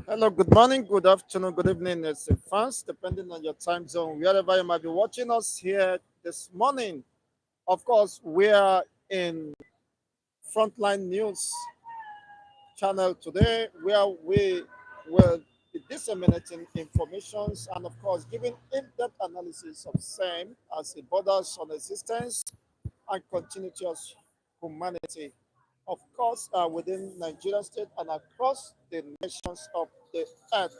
Hello, good morning, good afternoon, good evening. It's fans, depending on your time zone, wherever you might be watching us here this morning. Of course, we are in Frontline News channel today, where we will be disseminating informations and, of course, giving in-depth analysis of same as it borders on existence and continuity of humanity. Of course, within Nigeria state and across the nations of the earth.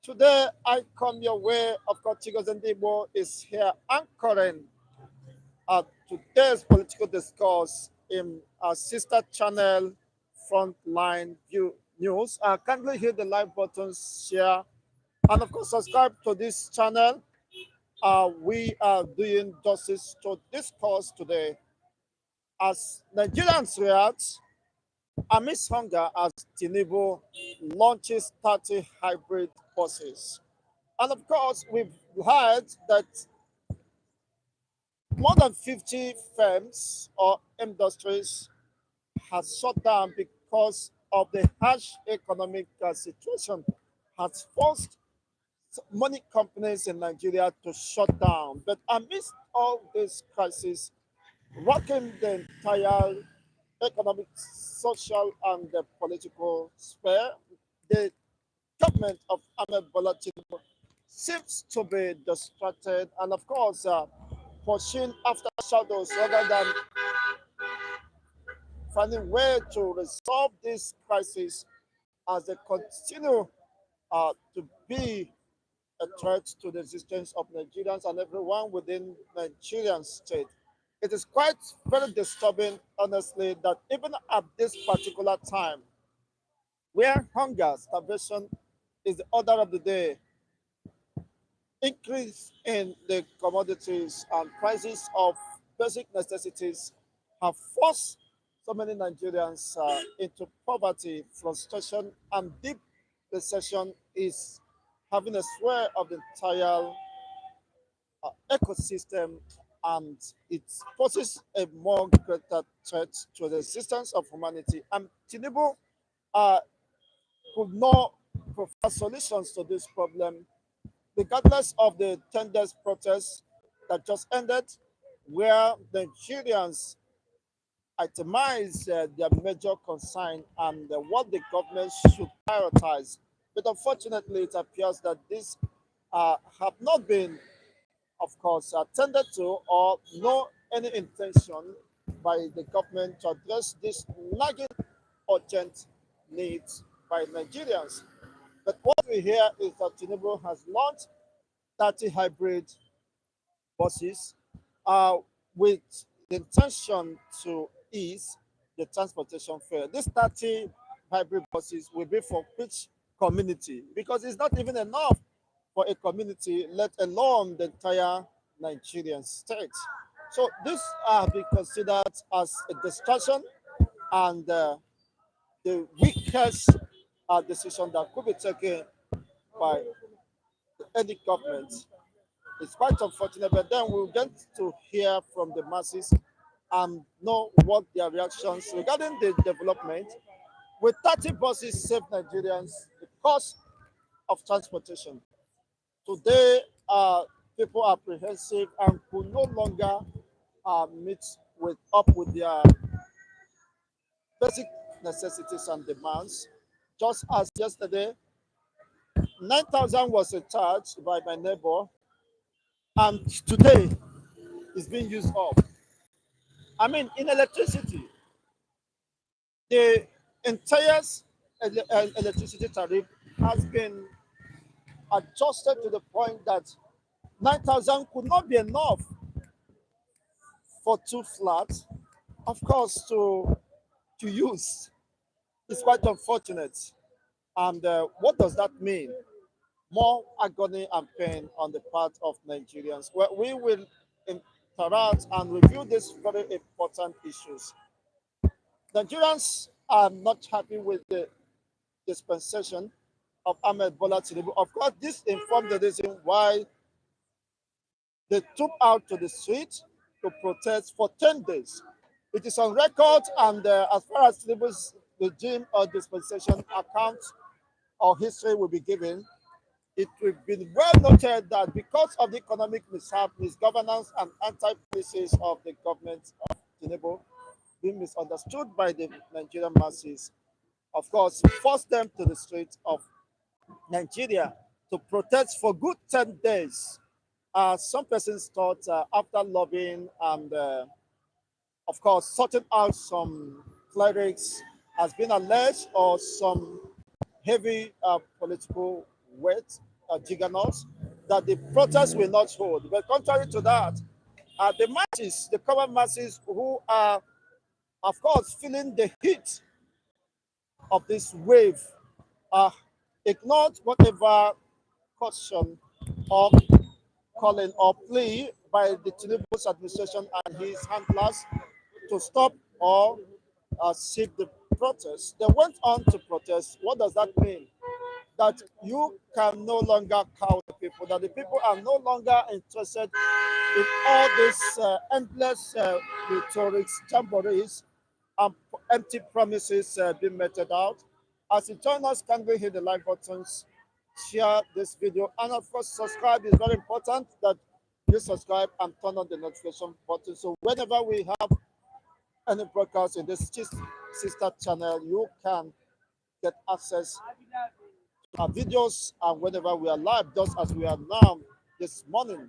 Today, I come your way. Of course, Chigos Ndibo is here anchoring today's political discourse in our sister channel, Frontline View News. Kindly hit the like button, share, and of course, subscribe to this channel. We are doing justice to this cause today. As Nigerians react, amidst hunger as Tinubu launches 30 hybrid buses. And of course, we've heard that more than 50 firms or industries has shut down because of the harsh economic situation, has forced many companies in Nigeria to shut down. But amidst all this crisis, rocking the entire economic, social, and the political sphere, the government of Ahmed Bola Tinubu seems to be distracted and, of course, pushing after shadows rather than finding way to resolve this crisis as they continue to be a threat to the existence of Nigerians and everyone within Nigerian state. It is quite very disturbing, honestly, that even at this particular time, where hunger, starvation is the order of the day, increase in the commodities and prices of basic necessities have forced so many Nigerians into poverty, frustration, and deep recession is having a sway of the entire ecosystem, and it poses a more greater threat to the existence of humanity. And Tinubu uh, could not provide solutions to this problem regardless of the tenders protest that just ended, where the Nigerians itemize their major concern and what the government should prioritize. But unfortunately, it appears that this have not been, of course, attended to or no any intention by the government to address this nagging urgent needs by Nigerians. But what we hear is that Tinubu has launched 30 hybrid buses uh, with the intention to ease the transportation fare. These 30 hybrid buses will be for which community? Because it's not even enough for a community, let alone the entire Nigerian state. So this be considered as a distraction and the weakest decision that could be taken by any government. It's quite unfortunate, but then we'll get to hear from the masses and know what their reactions regarding the development. With 30 buses save Nigerians the cost of transportation. Today, people are apprehensive and could no longer meet with their basic necessities and demands. Just as yesterday, 9,000 was a charge by my neighbor, and today is being used up. I mean, in electricity, the entire electricity tariff has been adjusted to the point that 9,000 could not be enough for two flats, of course, to use. It's quite unfortunate. And what does that mean? More agony and pain on the part of Nigerians. Well, we will interact and review these very important issues. Nigerians are not happy with the dispensation of Ahmed Bola Tinubu. Of course, this informed the reason why they took out to the street to protest for 10 days. It is on record, and as far as Tinubu's regime or dispensation accounts or history will be given, it will be well noted that because of the economic mishap, misgovernance, and anti-policies of the government of Tinubu being misunderstood by the Nigerian masses, of course, forced them to the streets of Nigeria to protest for good 10 days. Some persons thought after lobbying and, of course, sorting out some clerics has been alleged or some heavy political weight, juggernauts, that the protests will not hold. But contrary to that, the masses, the common masses who are, of course, feeling the heat of this wave, uh, ignored whatever caution or calling or plea by the Tinubu's administration and his handlers to stop or save the protest. They went on to protest. What does that mean? That you can no longer cow the people, that the people are no longer interested in all these endless rhetorics, jamborees, and empty promises being meted out. As you join us, kindly hit the like buttons, share this video, and of course, subscribe is very important that you subscribe and turn on the notification button. So whenever we have any broadcast in this sister channel, you can get access to our videos and whenever we are live, just as we are now this morning.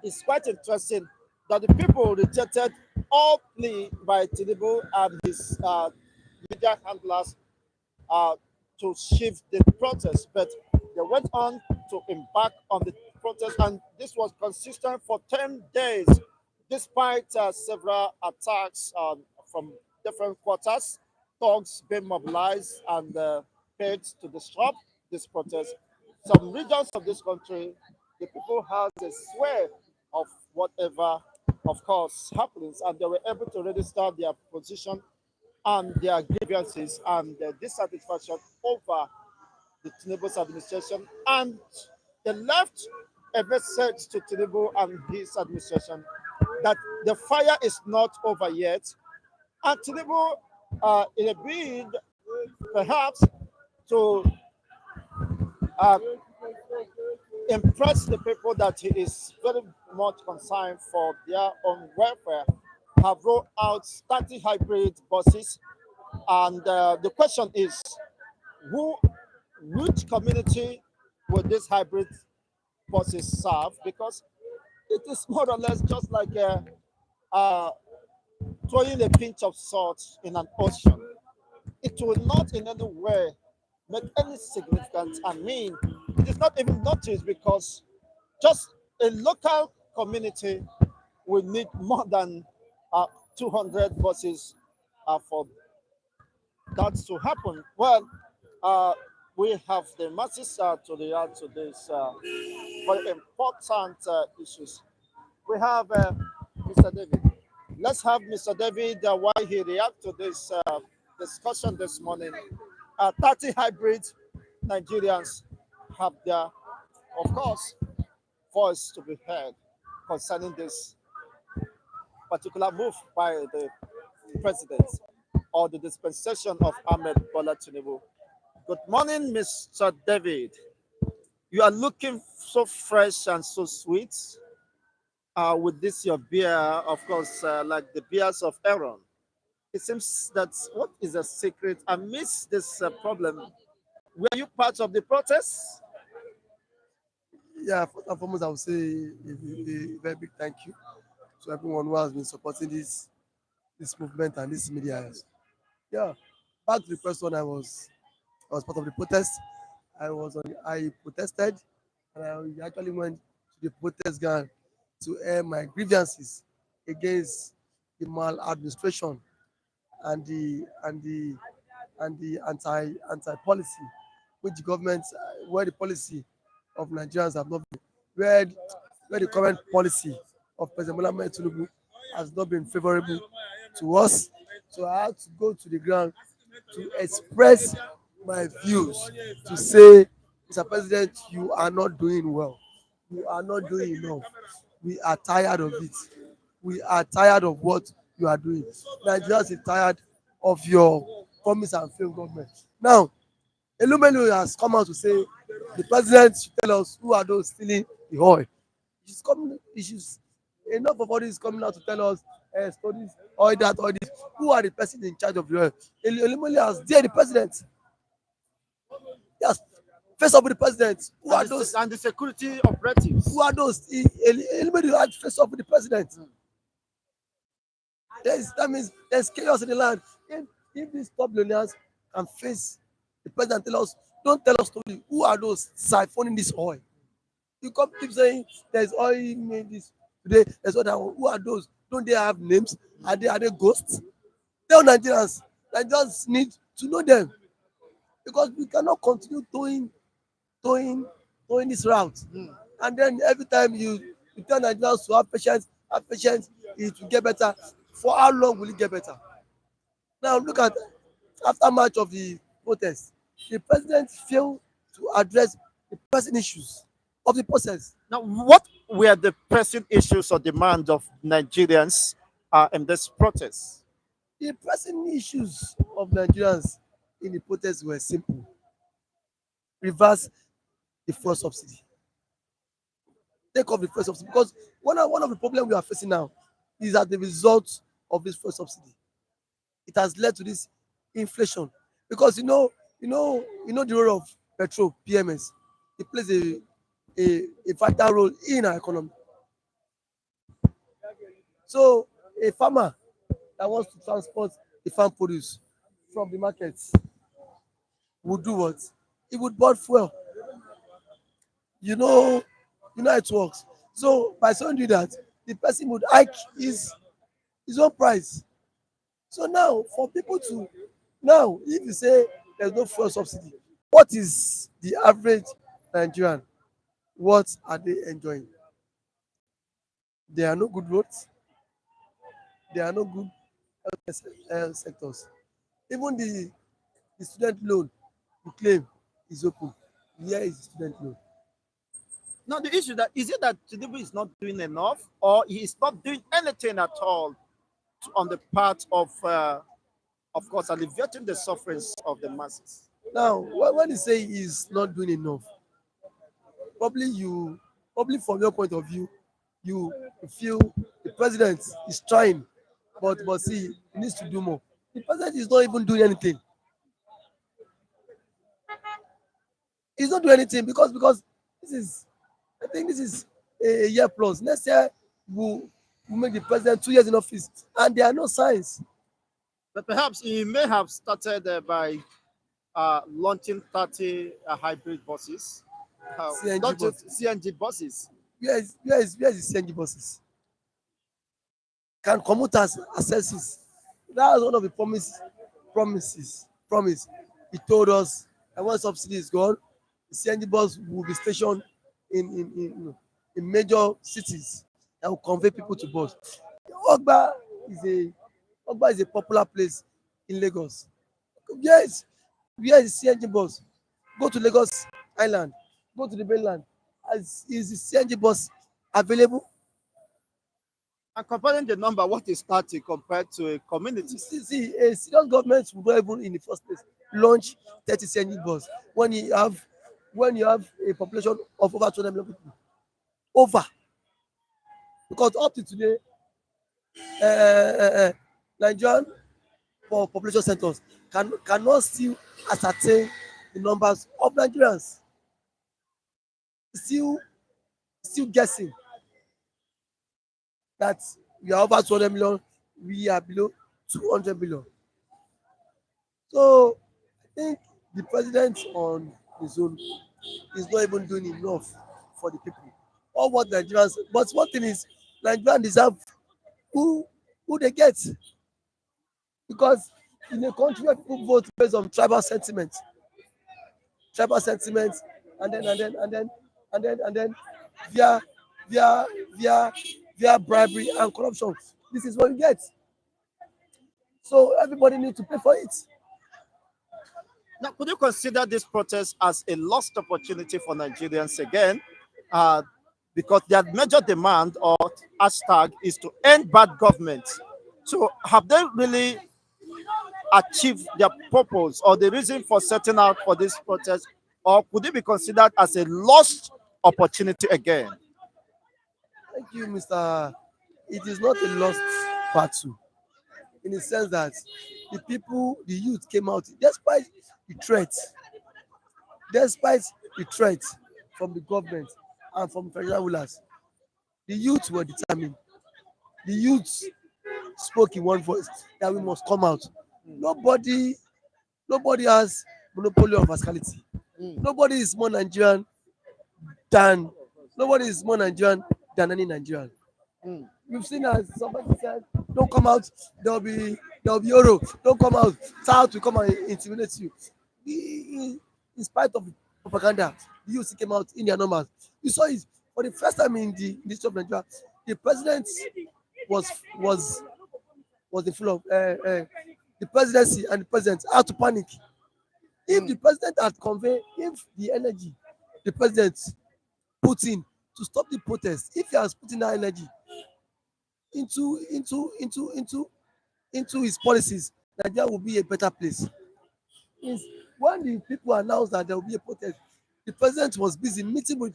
It's quite interesting that the people rejected all plea by Tinubu and his media handlers uh, to shift the protest, but they went on to embark on the protest, and this was consistent for 10 days, despite several attacks from different quarters, thugs being mobilized and paid to disrupt this protest. Some regions of this country, the people had a sway of whatever, of course, happens, and they were able to register their position and their grievances and their dissatisfaction over the Tinubu's administration. And they left a message to Tinubu and his administration that the fire is not over yet. And Tinubu, in a bid perhaps to uh, impress the people that he is very much concerned for their own welfare, have rolled out 30 hybrid buses. And the question is, who, which community will this hybrid buses serve? Because it is more or less just like uh, throwing a pinch of salt in an ocean. It will not in any way make any significance. I mean, it is not even noticed because just a local community will need more than uh, 200 buses for that to happen. Well, uh, we have the masses to react to this very important issues. We have Mr. David. Let's have Mr. David why he react to this discussion this morning. 30 hybrid Nigerians have their, of course, voice to be heard concerning this particular move by the president or the dispensation of Ahmed Bola Tinubu. Good morning, Mr. David. You are looking so fresh and so sweet with this your beer, of course, like the beers of Aaron. It seems that what is the secret amidst this problem? Were you part of the protest? Yeah, first and foremost, I would say a very big thank you to everyone who has been supporting this movement and this media. Yeah, back to the first one, I was part of the protest. I protested, and I actually went to the protest ground to air my grievances against the maladministration and the anti policy, which the government, where the policy of Nigerians have not been, where where the current policy of President Bola Ahmed Tinubu has not been favorable to us. So I had to go to the ground to express my views, to say, Mr. President, you are not doing well. You are not doing enough. We are tired of it. We are tired of what you are doing. Nigerians are tired of your promise and failed government. Now, Elumelu has come out to say the president should tell us who are those stealing the oil. She's coming. She's enough of all this coming out to tell us stories, all that, all this. Who are the person in charge of the oil? Elumelu has dared the president. Yes, face off with the president. Who are those? And the security operatives. Who are those? Elumelu had face off with the president. That means there's chaos in the land. If these top billionaires can face the president, tell us, don't tell us story. Who are those siphoning this oil? You come keep saying there's oil made this today, there's other one. Who are those? Don't they have names? Are they ghosts? Tell Nigerians. Nigerians need to know them because we cannot continue doing this route. And then every time you tell Nigerians to have patience, it will get better. For how long will it get better? Now look at after much of the protest, the president failed to address the pressing issues of the process. Now, what were the pressing issues or demands of Nigerians in this protest? The pressing issues of Nigerians in the protest were simple. Reverse the fuel subsidy. Take off the fuel subsidy because one of the problems we are facing now is that the result of this fuel subsidy. It has led to this inflation because you know the role of petrol PMS. It plays a vital role in our economy. So a farmer that wants to transport the farm produce from the markets would do what? He would burn fuel. You know how it works. So by so doing that, the person would hike his own price. So now for people to if you say there's no fuel subsidy, what is the average Nigerian? What are they enjoying? There are no good roads. There are no good health sectors. Even the student loan you claim is open. Where is the student loan? Now, the issue that is it that Tinubu is not doing enough, or he is not doing anything at all on the part of course, alleviating the sufferings of the masses. Now, when you say he's not doing enough, probably from your point of view, you feel the president is trying, but see, he needs to do more. The president is not even doing anything. He's not doing anything because I think this is a year plus. Next year we'll make the president 2 years in office, and there are no signs. But perhaps he may have started by launching 30 hybrid buses, CNG not just buses. CNG buses. Where is the CNG buses? Can commuters access this? That was one of the promise. He told us that when subsidy is gone, the CNG bus will be stationed in major cities that will convey people to bus. Ogba is a popular place in Lagos. Yes, where is the CNG bus? Go to Lagos Island, go to the mainland. Is the CNG bus available? And comparing the number, what is 30 compared to a community? See, a serious government would not even in the first place launch 30 CNG bus when you have a population of over 200 million people. Over. Because up to today, Nigerian for population centers cannot still ascertain the numbers of Nigerians. Still guessing that we are over 200 million, we are below 200 million. So I think the president on his own is not even doing enough for the people. Or what Nigerians, but one thing is, Nigerians deserve who they get. Because in a country where people vote based on tribal sentiment, and then via bribery and corruption, this is what you get. So everybody needs to pay for it. Now, could you consider this protest as a lost opportunity for Nigerians again? Uh, because their major demand or hashtag is to end bad government. So, have they really achieve their purpose or the reason for setting out for this protest, or could it be considered as a lost opportunity again? Thank you, Mr. It is not a lost battle in the sense that the people, the youth came out the threat, despite the threat from the government and from federal rulers. The youth were determined. The youth spoke in one voice that we must come out. Nobody, nobody has monopoly of rascality. Mm, Nobody is more Nigerian than nobody is more Nigerian than any Nigerian. mm, We've seen as somebody said, don't come out, there'll be Euro, don't come out, South will come and intimidate you. In spite of propaganda, the youth came out in their numbers. You saw it for the first time in the history of Nigeria. The president was was was the full of the presidency and the president had to panic. If the mm, president had conveyed, if the energy the president put in to stop the protest, if he has put in that energy into into into into into his policies, Nigeria will be a better place. Is when the people announced that there will be a protest, the president was busy meeting with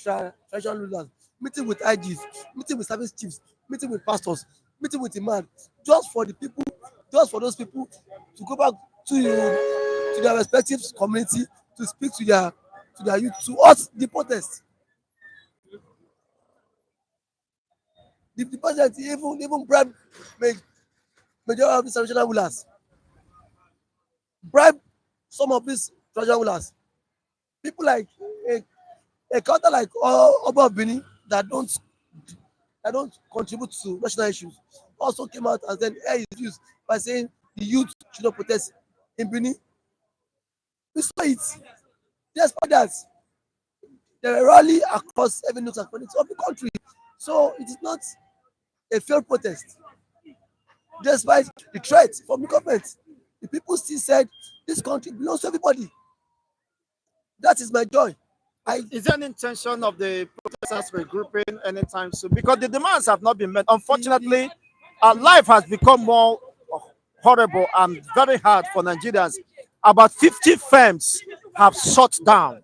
traditional rulers, meeting with IGs, meeting with service chiefs, meeting with pastors, meeting with imam, just for the people, just for those people to go back to their respective community to speak to their youth to us the protest. The president even bribe ma- majority of these traditional rulers, bribe some of these traditional rulers. People like a counter like Oba of Benin that don't contribute to national issues also came out and said air his views by saying the youth should not protest in Benin. We saw it. Despite that, there were rally across every nook and corner of the country. So it is not a failed protest. Despite the threat from the government, the people still said this country belongs to everybody. That is my joy. I is there an intention of the protesters regrouping anytime soon? Because the demands have not been met. Unfortunately, our life has become more horrible and very hard for Nigerians. About 50 firms have shut down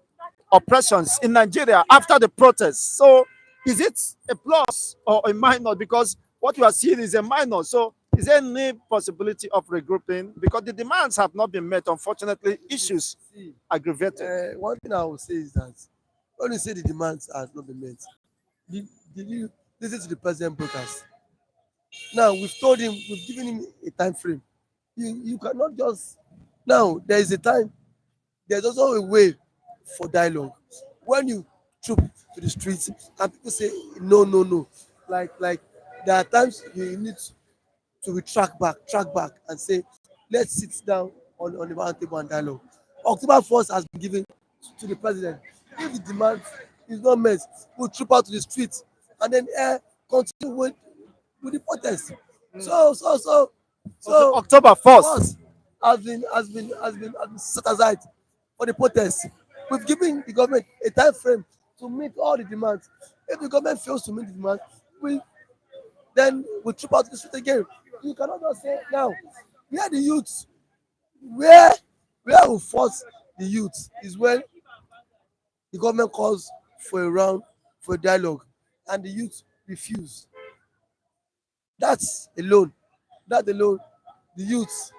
operations in Nigeria after the protests. So, is it a plus or a minus? Because what you are seeing is a minus. So, is there any possibility of regrouping? Because the demands have not been met. Unfortunately, issues see. aggravated. One thing I will say is that when you say the demands has not been met, did you listen to the president broadcast? Now we've told him, we've given him a time frame. You cannot just now. There is a time. There's also a way for dialogue. When you troop to the streets and people say no, no, no, like there are times you need to track back and say let's sit down on the round table and dialogue. October 1st has been given to the president. If the demand is not met, we'll troop out to the streets and then continue with the protest. Okay, So October 1st. force has been set aside for the protest. We've given the government a time frame to meet all the demands. If the government fails to meet the demand, we then we troop out to the street again. You cannot just say now where the youth where where we force the youth is when the government calls for a round for a dialogue and the youth refuse. That's alone. That alone, the youth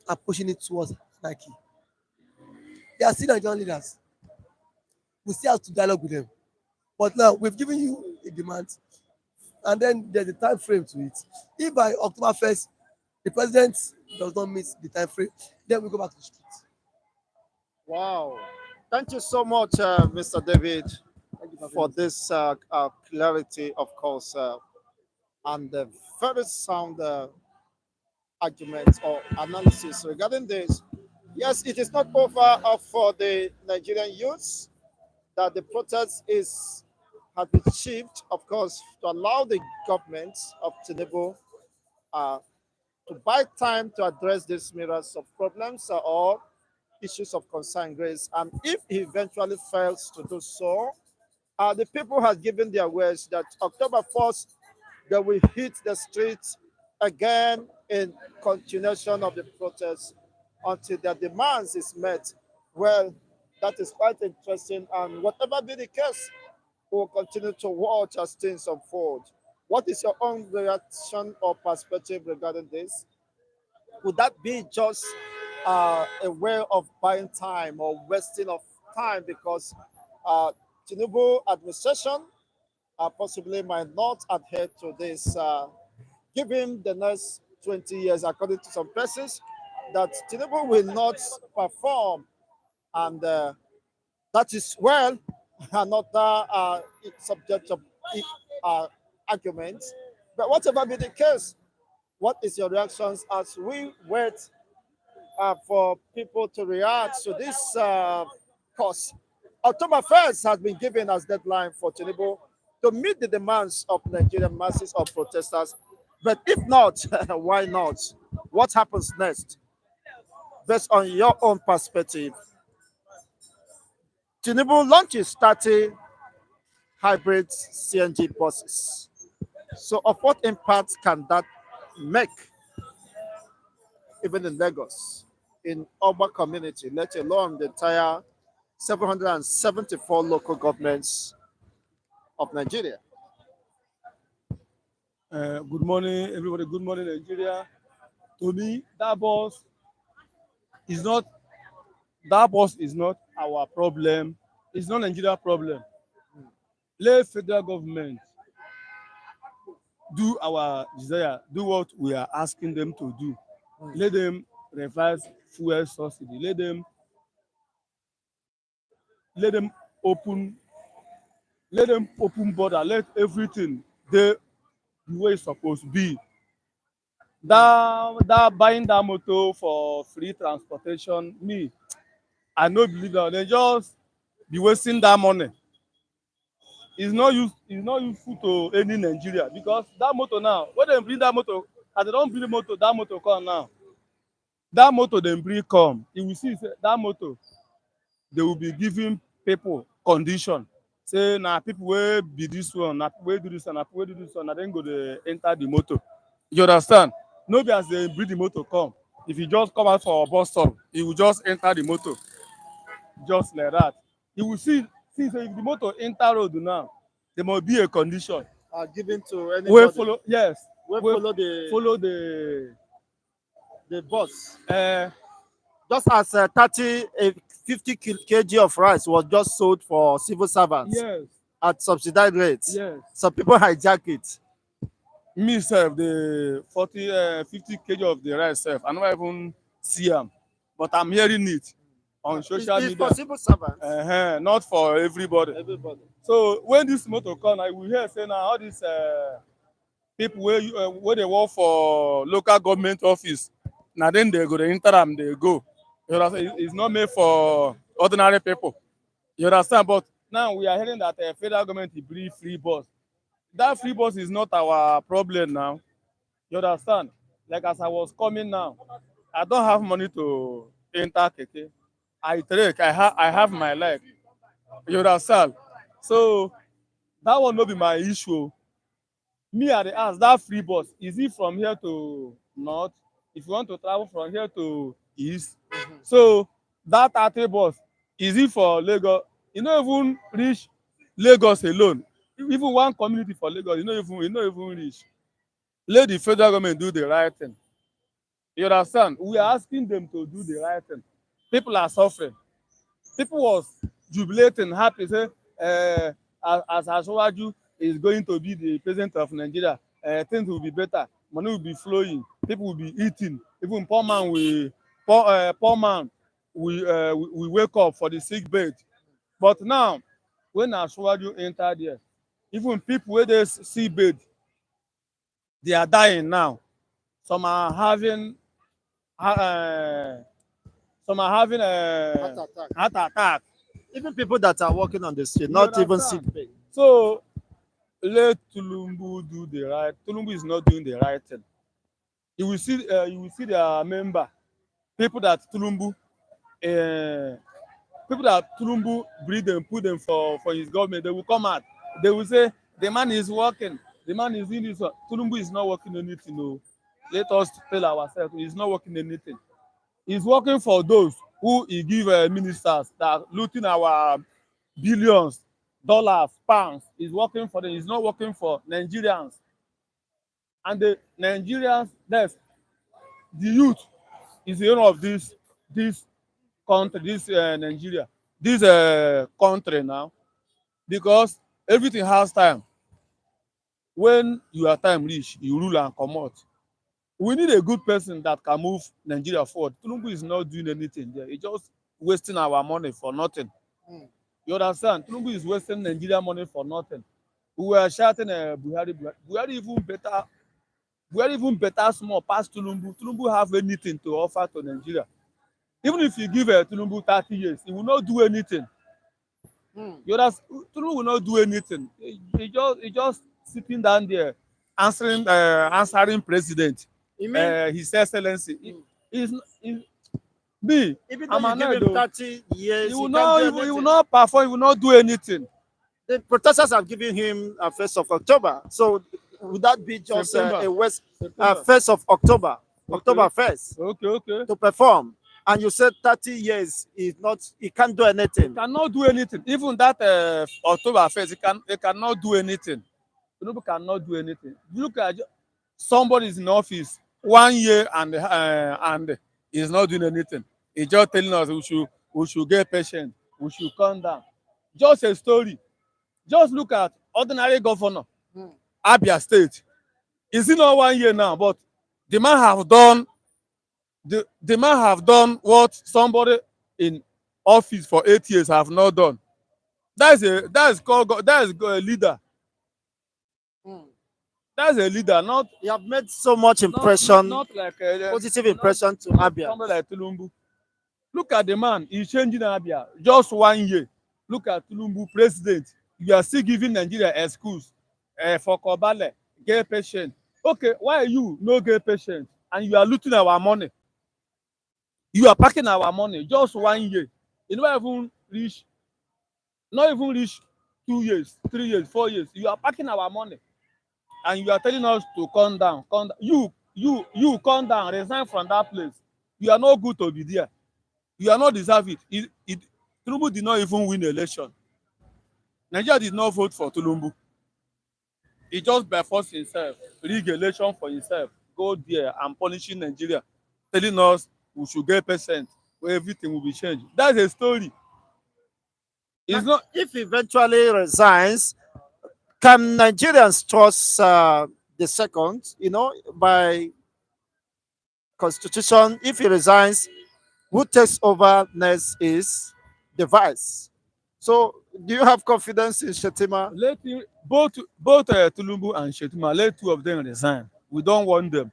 are pushing it towards anarchy. They are still Nigerian leaders. We still have to dialogue with them. But now we've given you a demand, and then there's a time frame to it. If by October 1st the president does not meet the time frame, then we go back to the streets. Wow. Thank you so much, Mr. David, Thank you for having for me. this clarity, of course, and very sound arguments or analysis regarding this. Yes, it is not over for the Nigerian youths that the protest is has been shifted, of course, to allow the government of Tinubu uh, to buy time to address these myriads of problems or issues of concern, Grace. And if he eventually fails to do so, the people have given their words that October 1st they will hit the streets again in continuation of the protest until their demands is met. Well, that is quite interesting. And whatever be the case, we will continue to watch as things unfold. What is your own reaction or perspective regarding this? Would that be just a way of buying time or wasting of time because uh, Tinubu administration possibly might not adhere to this, given the next 20 years, according to some persons, that Tinubu will not perform, and that is well another subject of uh, arguments. But whatever be the case, what is your reactions as we wait for people to react to this course? October 1st has been given as deadline for Tinubu to meet the demands of Nigerian masses of protesters. But if not, why not? What happens next? Based on your own perspective, Tinubu launches 30 hybrid CNG buses. So, of what impact can that make, even in Lagos, in urban community, let alone the entire 774 local governments of Nigeria? Good morning, everybody. Good morning, Nigeria. To me, is not that bus is not our problem. It's not Nigeria problem. Let federal government do our desire, do what we are asking them to do. Let them revise fuel subsidy. Let them open let them open border. Let everything the way it's supposed to be. That buying that motor for free transportation, me, I no believe that. They just be wasting that money. It's not useful to any Nigeria because that motor now, when they bring that motor, as they don't bring the motor, that motor come now. That motor they bring come, you will see say, that motor, they will be giving people condition. Say na people wey be this one, na people wey do this one, na people wey do this one, na then go dey enter the motor. You understand? No be as they bring the motor come. If you just come out for a bus stop, you will just enter the motor. Just like that. You will see say if the motor enter road now, there must be a condition. Given to Wey anybody. follow yes. We Wey follow the follow the bus. uh, Just as 30, 50 kg of rice was just sold for civil servants yes, at subsidized rates. yes. Some people hijack it. Me sef the 50 kg of the rice sef, I no even see am, but I'm hearing it on social It's for media. civil servants. Not for everybody. Everybody. So when this motor come, I will hear say na all these people wey dey work for local government office, na then they go dey enter am dey go. You understand? It's not made for ordinary people. You understand? But now we are hearing that federal government will bring free bus. That free bus is not our problem now. You understand? Like as I was coming now, I don't have money to enter keke. I trek, I have my leg. You understand? So that one no be my issue. Me, I dey ask that free bus, is it from here to north? If you want to travel from here to east, so that 30 bus, is it for Lagos? You no even reach Lagos alone. Even one community for Lagos, you no even reach. Let the federal government do the right thing. You understand? We are asking them to do the right thing. People are suffering. People was jubilating, happy, say, as Ashwaju is going to be the president of Nigeria, things will be better, money will be flowing, people will be eating, even poor man will wake up for the sick bed. But now, when Ashwaju entered there, even people where they see bed, they are dying now. Some are having uh, heart attack. Even people that are walking on the street, You not even understand? sick bay. So let Tinubu do the right. Tinubu is not doing the right thing. You will see their member, people that Tinubu, breed and put them for his government. They will come out. They will say the man is working. The man is in this. Tinubu is not working anything. No. let us tell ourselves, he's not working anything. He's working for those who he give ministers that are looting our billions, dollars, pounds. He's working for them. He's not working for Nigerians. And the Nigerians, that's the youth is the owner of this country, this Nigeria, this country now, because everything has time. When your time reach, you rule and comot. We need a good person that can move Nigeria forward. Tinubu is not doing anything there. He's just wasting our money for nothing. Mm. You understand? Tinubu is wasting Nigeria money for nothing. We were shouting Buhari. Buhari even better. Buhari even better small past Tinubu. Tinubu have anything to offer to Nigeria. Even if you give Tinubu 30 years, he will not do anything. Mm. You understand? Tinubu will not do anything. He just sitting down there answering president. You mean His excellency. Me, even though I'm you give annoyed him though. 30 years, He he will can't do not he will anything? not perform, he will not do anything. The protesters have given him a 1st of October. So would that be just September. a West September. 1st of October, Okay. October 1st Okay. to perform? And you said 30 years is not, he can't do anything. Cannot do anything. Even that October 1st, he cannot do anything. Tinubu cannot do anything. You look at somebody is in office 1 year and he's not doing anything. He's just telling us we should get patient, we should calm down. Just a story. Just look at ordinary governor, Mm. Abia State. Is it not 1 year now? But the man have done the man have done what somebody in office for 8 years have not done. That is a leader. Mm. That's a leader, not You have made so much not impression, not like positive not impression to Abia. somebody like Tinubu. Look at the man, he's changing Abia just 1 year. Look at Tinubu, president. You are still giving Nigeria excuse for Kobale, get patient. Okay, why you no get patient and you are looting our money? You are packing our money just 1 year. You not even reach 2 years, 3 years, 4 years. You are packing our money and you are telling us to calm down. Calm down. You calm down, resign from that place. You are not good to be there. You are not deserve it. Tinubu did not even win the election. Nigeria did not vote for Tinubu. He just by force himself, rig election for himself, go there and punishing Nigeria, telling us we should get percent where everything will be changed. That's a story. It's Now, not. if he eventually resigns, can Nigerians trust the second, by constitution? If he resigns, who takes over next is the vice. So do you have confidence in Shetima? Both Tinubu and Shettima, let two of them resign. We don't want them.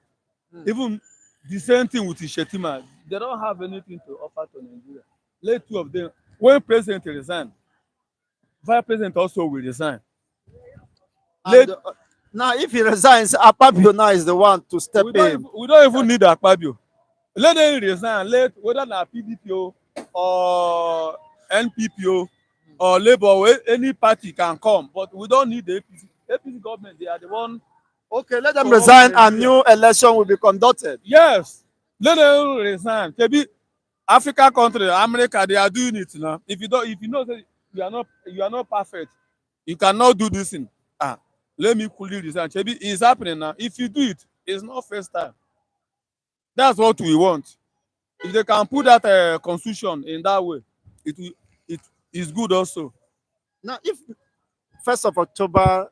Even the same thing with Shettima, they don't have anything to offer to Nigeria. Let two of them. When president resign, vice president also will resign. And, now, if he resigns, Akpabio now is the one to step in. We don't even need Akpabio. Let them resign. Let whether na PDP or NPP or Labour or any party can come, but we don't need the APC. APC government, they are the one. Okay, let them to resign run and Nigeria. new election will be conducted. Yes, let them resign. Maybe African country, America, they are doing it now. If you know that you are not perfect, you cannot do this thing. Let me quickly resign. Maybe it's happening now. If you do it, it's not first time. That's what we want. If they can put that constitution in that way, it is good also. Now, if 1st of October,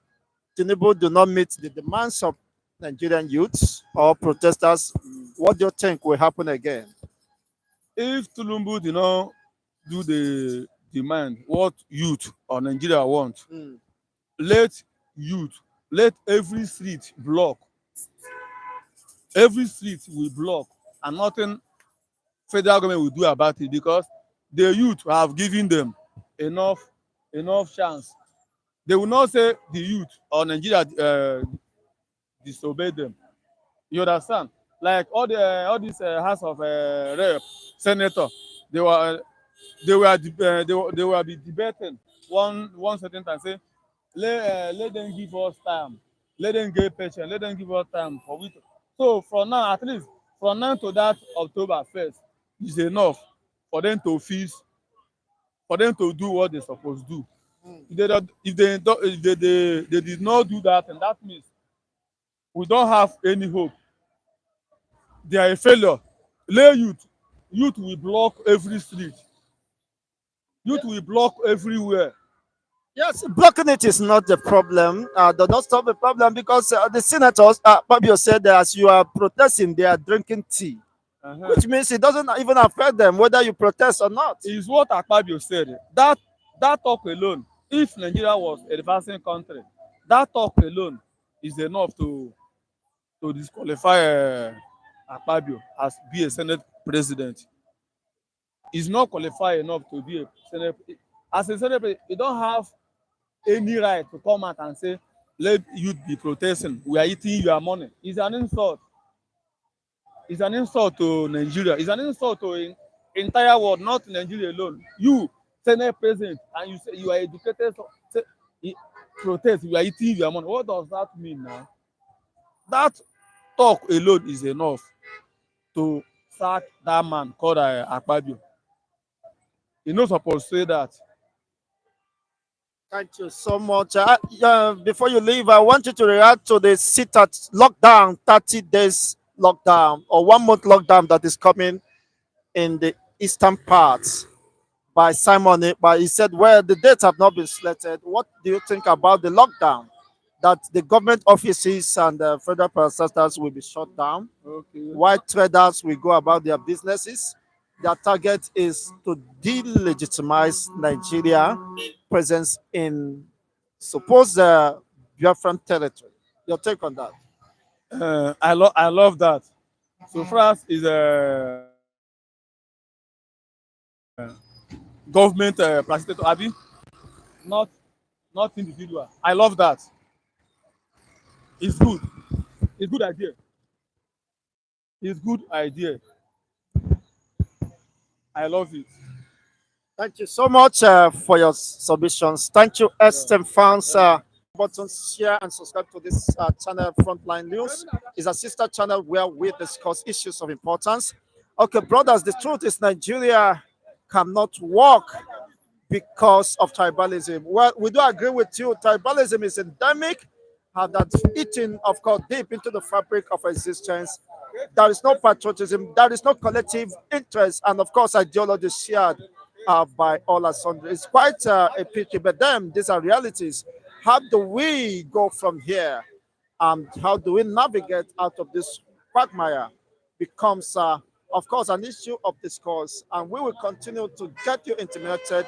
Tinubu do not meet the demands of Nigerian youths or protesters, what do you think will happen again? If Tinubu did not do the demand what youth or Nigeria want, let every street block. Every street will block and nothing federal government will do about it because the youth have given them enough chance. They will not say the youth or Nigeria disobey them. You understand? Like all these house of rep, senator, they were be debating one certain time. Say let them give us time. Let them get patient. Let them give us time for we. So from now, at least from now to that October 1st is enough for them to feast, for them to do what they supposed to do. If they did not do that, and that means we don't have any hope. They are a failure. Lay youth will block every street. Youth will block everywhere. Yes, blocking it is not the problem. Does not solve the problem because the senators, Fabio said that as you are protesting, they are drinking tea, Uh-huh. which means it doesn't even affect them whether you protest or not. Is what Akpabio said. That talk alone, if Nigeria was a advancing country, that talk alone is enough to disqualify Akpabio as be a Senate president. He's not qualified enough to be a Senate. As a Senate president, you don't have any right to come out and say, let youth be protesting. We are eating your money. It's an insult. It's an insult to Nigeria. It's an insult to the entire world, not Nigeria alone. You, Senate President, and you say you are educated, so say, protest, you are eating your money. What does that mean now? That talk alone is enough to sack that man called Akpabio. You're not supposed to say that. Thank you so much. Before you leave, I want you to react to the sit at lockdown, 30 days lockdown or 1 month lockdown that is coming in the eastern parts by Simon. But he said, well, the dates have not been selected. What do you think about the lockdown? That the government offices and the federal parastatals will be shut down, Okay. while traders will go about their businesses. Their target is to delegitimize Nigeria presence in supposed Biafran territory. Your take on that? I love that. So France is a government facilitator, Abi, not not individual. I love that. It's good. It's good idea. It's good idea. I love it. Thank you so much for your submissions. Thank you, Estem fans. Button, share and subscribe to this channel, Frontline News. It's a sister channel where we discuss issues of importance. Okay, brothers, the truth is Nigeria cannot work because of tribalism. Well, we do agree with you. Tribalism is endemic and that's eaten, of course, deep into the fabric of existence. There is no patriotism, there is no collective interest, and of course, ideology shared by all and sundry. It's quite a pity, but then these are realities. How do we go from here? And how do we navigate out of this quagmire? Becomes, of course, an issue of discourse, and we will continue to get you intimated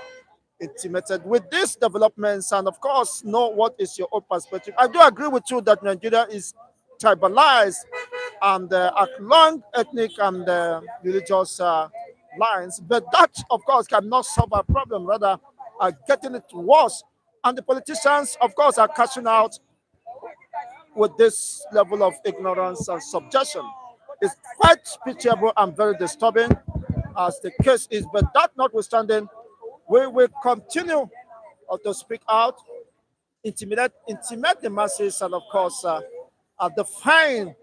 with these developments, and of course, know what is your own perspective. I do agree with you that Nigeria is tribalized and along ethnic and religious lines, but that, of course, cannot solve our problem. Rather, getting it worse. And the politicians, of course, are cashing out with this level of ignorance and subjection. It's quite pitiable and very disturbing as the case is. But that notwithstanding, we will continue to speak out, intimate the masses, and of course, define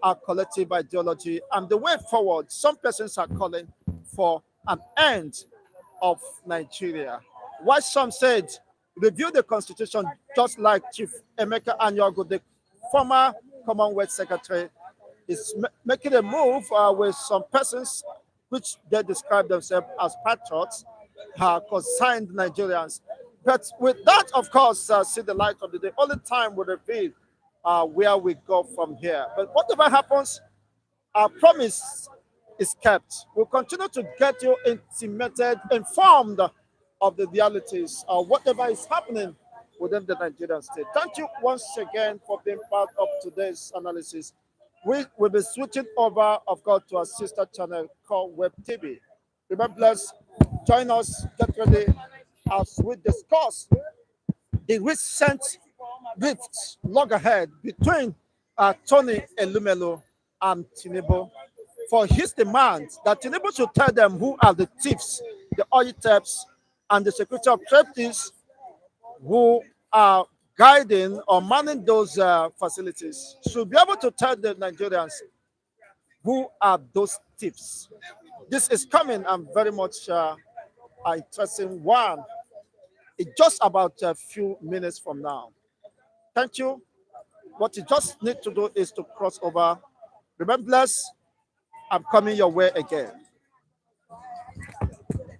our collective ideology and the way forward. Some persons are calling for an end of Nigeria. Why some said review the constitution, just like Chief Emeka Anyogo, the former Commonwealth Secretary, is making a move with some persons which they describe themselves as patriots, consigned Nigerians. But with that, of course, see the light of the day. Only time will reveal where we go from here. But whatever happens, our promise is kept. We'll continue to get you intimated, informed of the realities of whatever is happening within the Nigerian state. Thank you once again for being part of today's analysis. We will be switching over, of course, to our sister channel called Web TV. Remember, bless, join us, get ready as we discuss the recent rift loggerhead between Tony Elumelu and Tinubu for his demand that Tinubu should tell them who are the thieves, the oil thieves, and the security operatives who guiding or manning those facilities should be able to tell the Nigerians Who are those thieves? This is coming and very much an interesting one. It's just about a few minutes from now. Thank you. What you just need to do is to cross over. Remember, bless, I'm coming your way again.